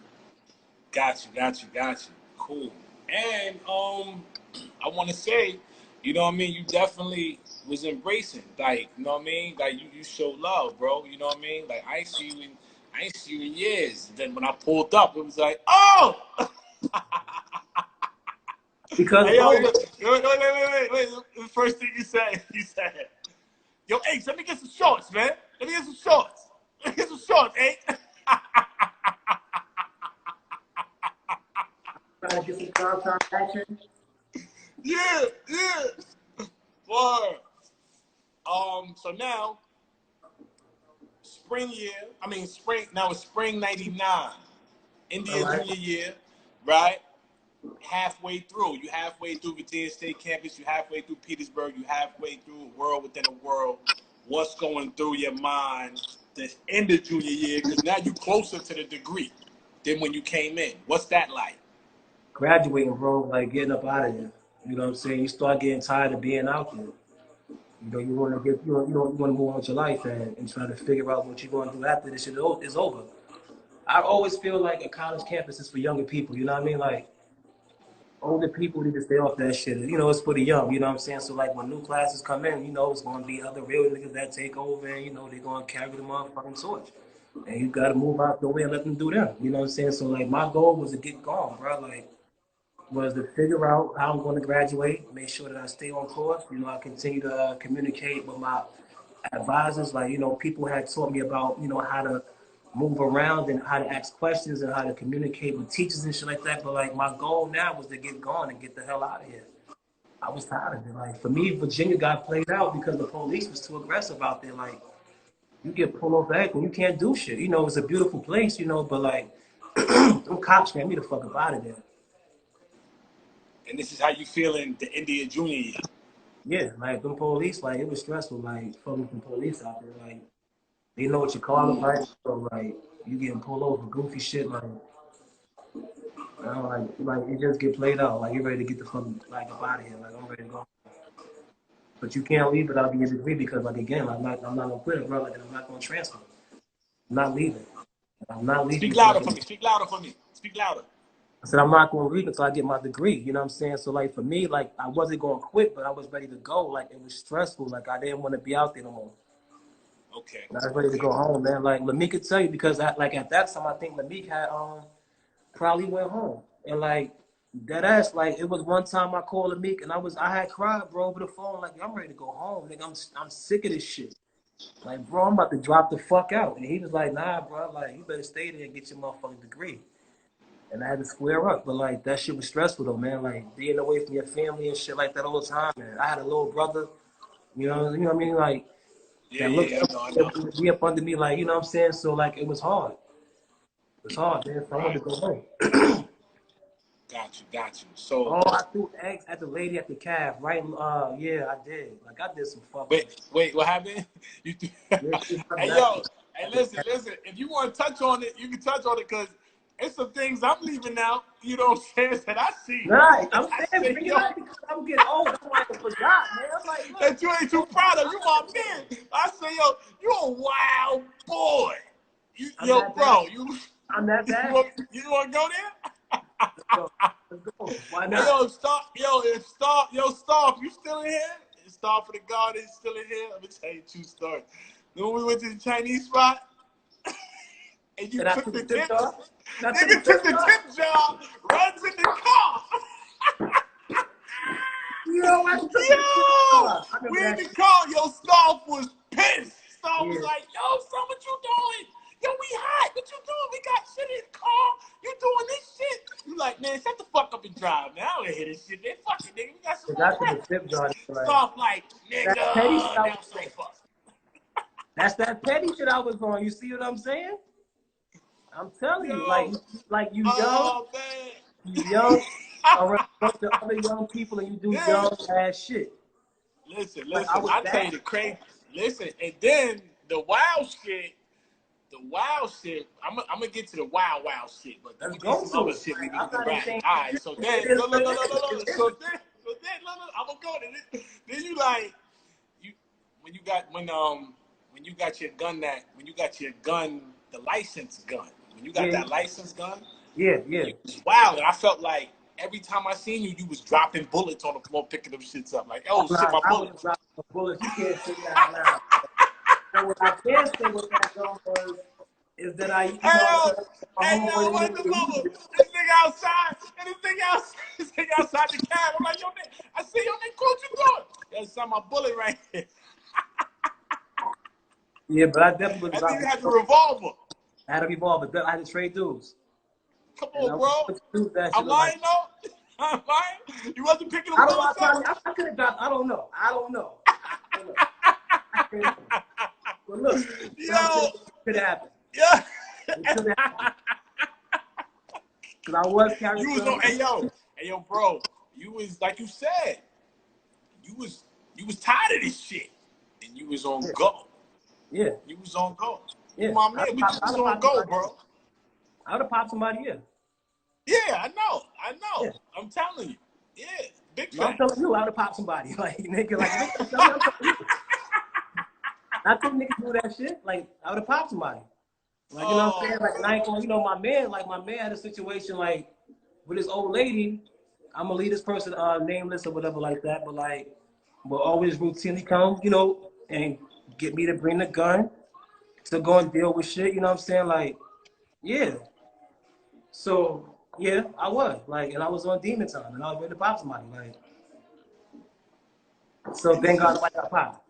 Got you, got you, got you. Cool. And I want to say, you know what I mean? You definitely was embracing, like, you know what I mean? Like you show love, bro. You know what I mean? Like I ain't see you in years. And then when I pulled up, it was like, oh. Because, Hey yo, bro, wait. The first thing you said, yo, Ace, let me get some shorts, man. Let me get some shorts. Let me get some shorts, Ace. trying to get some primetime action. Yeah, yeah. Word. So now, now it's spring 99. All India right. junior year, right? Halfway through. You halfway through Virginia State campus, you halfway through Petersburg, you halfway through a world within a world. What's going through your mind this end of junior year? Because now you're closer to the degree than when you came in. What's that like? Graduating, bro, like getting up out of here. You know what I'm saying? You start getting tired of being out there. You know, you want to get, you want to move on with your life and try to figure out what you're going to do after this shit is over. I always feel like a college campus is for younger people. You know what I mean? Like older people need to stay off that shit. You know, it's for the young. You know what I'm saying? So like when new classes come in, you know, it's gonna be other real niggas that take over, and you know they're gonna carry the motherfucking torch. And you gotta move out the way and let them do them. You know what I'm saying? So like my goal was to get gone, bro. Like was to figure out how I'm going to graduate, make sure that I stay on course. You know, I continue to communicate with my advisors. Like, you know, people had taught me about, you know, how to move around and how to ask questions and how to communicate with teachers and shit like that. But like my goal now was to get gone and get the hell out of here. I was tired of it. Like for me, Virginia got played out because the police was too aggressive out there. Like you get pulled over and you can't do shit. You know, it's a beautiful place, you know, but like them cops ran me the fuck up out of there. And this is how you feel in the India junior year. Yeah, like them police, like it was stressful, like fucking some police out there, like they know what your car look like, so like you getting pulled over for goofy shit, like I don't like it just get played out, like you're ready to get the fuck like up out of here, like I'm ready to go, but you can't leave without getting a degree because like again, I'm not gonna quit it, bro, like I'm not gonna transfer, I'm not leaving, I'm not leaving Speak until I louder for get. me. Speak louder for me. Speak louder. I said I'm not gonna leave until I get my degree. You know what I'm saying? So like for me, like I wasn't gonna quit, but I was ready to go. Like it was stressful. Like I didn't want to be out there no more. Okay. I was ready to go home, man. Like Lameek could tell you because like at that time I think Lameek had probably went home. And like that ass, like it was one time I called Lameek and I had cried, bro, over the phone, like I'm ready to go home. Nigga, I'm sick of this shit. Like, bro, I'm about to drop the fuck out. And he was like, nah, bro, like you better stay there and get your motherfucking degree. And I had to square up. But like that shit was stressful though, man. Like being away from your family and shit like that all the time, man. I had a little brother, you know what I mean? Like Yeah, that looked yeah, up, I know. be up under me, like, you know what I'm saying? So like it was hard. It was hard, man. So I wanted Right. to go home. Got you, got you. So Oh, I threw eggs at the lady at the calf, right? Yeah, I did. Like I did some fucked up shit. wait, what happened? You Yeah, she was hey nuts. yo, hey listen. If you want to touch on it, you can touch on it because it's some things I'm leaving out. You know what I'm saying? That I see. Right. I'm I saying say, bring it yo, up because I'm getting old. I'm like, I forgot, man. I'm like, look. that you ain't too proud of. You my man. I say, yo, you a wild boy. I'm Yo, that bad. bro, I'm that you bad. want to go there? Let's go. Let's go. Why Hey, not? Star, if you still in here, Star for the Garden still in here. Let me tell you a true story. Then when we went to the Chinese spot and you And I took took the the tip tips, jar. And I took the nigga took tip the jar. tip jar, runs in the car. Yo, I took Yo, we in the car. Yo, Staff was pissed. Staff was like, yo, son, what you doing? Yo, we hot. What you doing? We got shit in the car. You doing this shit? You like, man, shut the fuck up and drive. Now I don't hear this shit. Man, fuck it, nigga. We got some more breath. Staff like, nigga, now so fuck. That's that petty shit I was on. You see what I'm saying? I'm telling you, like you young, you young, around the other young people, and you do young ass shit. Listen, I tell you the crazy. Listen, and then the wild shit. I'm gonna get to the wild shit, but let me get some other shit we need to wrap. All right, so then, look. So then, I'm gonna go to this. Then you like, when you got your gun, the license gun. When you got that license gun, it was wild. And I felt like every time I seen you, you was dropping bullets on the floor, picking them shits up. Like, oh shit, my bullets. You can't say that now. So what I can say with that gun is that I, what the mother? This nigga outside, and this nigga outside the cab. I'm like, yo, nigga, I see yo, nigga, what you doing? Yo, son, my bullet right here. Yeah, but I definitely was. I think you had the revolver. I had a revolver. I had to trade dudes. Come on, bro. I'm lying, though. I'm lying. You wasn't picking them bullets up. I could have got. I don't know. But look, yo, could happen. Yeah. Because I was carrying. You was on. Hey yo, bro. You was like you said. You was tired of this shit, and you was on go. Yeah. You was on go. Yeah. My man, we just was on go, bro. I would have popped somebody here. Yeah, I know. Yeah. I'm telling you. Yeah, big fan. I'm telling you, I would have popped somebody. Like, nigga, I think niggas do that shit. Like, I would have popped somebody. Like, you know what I'm saying? Like, Naquan, you know, my man had a situation, like, with this old lady. I'm going to leave this person nameless or whatever like that, but, like, will always routinely come, you know, and get me to bring the gun to go and deal with shit, you know what I'm saying? Like, yeah. So, yeah, I was. Like, and I was on demon time, and I was ready to pop somebody. Like, so thank God I got popped.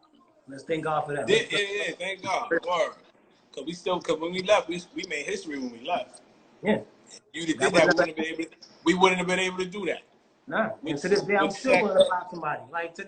Let's thank God for that. Yeah, thank God. Cause when we left, we made history when we left. Yeah. You did that, we wouldn't have been able to do that. Nah. And to this day, I'm still going to pop somebody. Like, to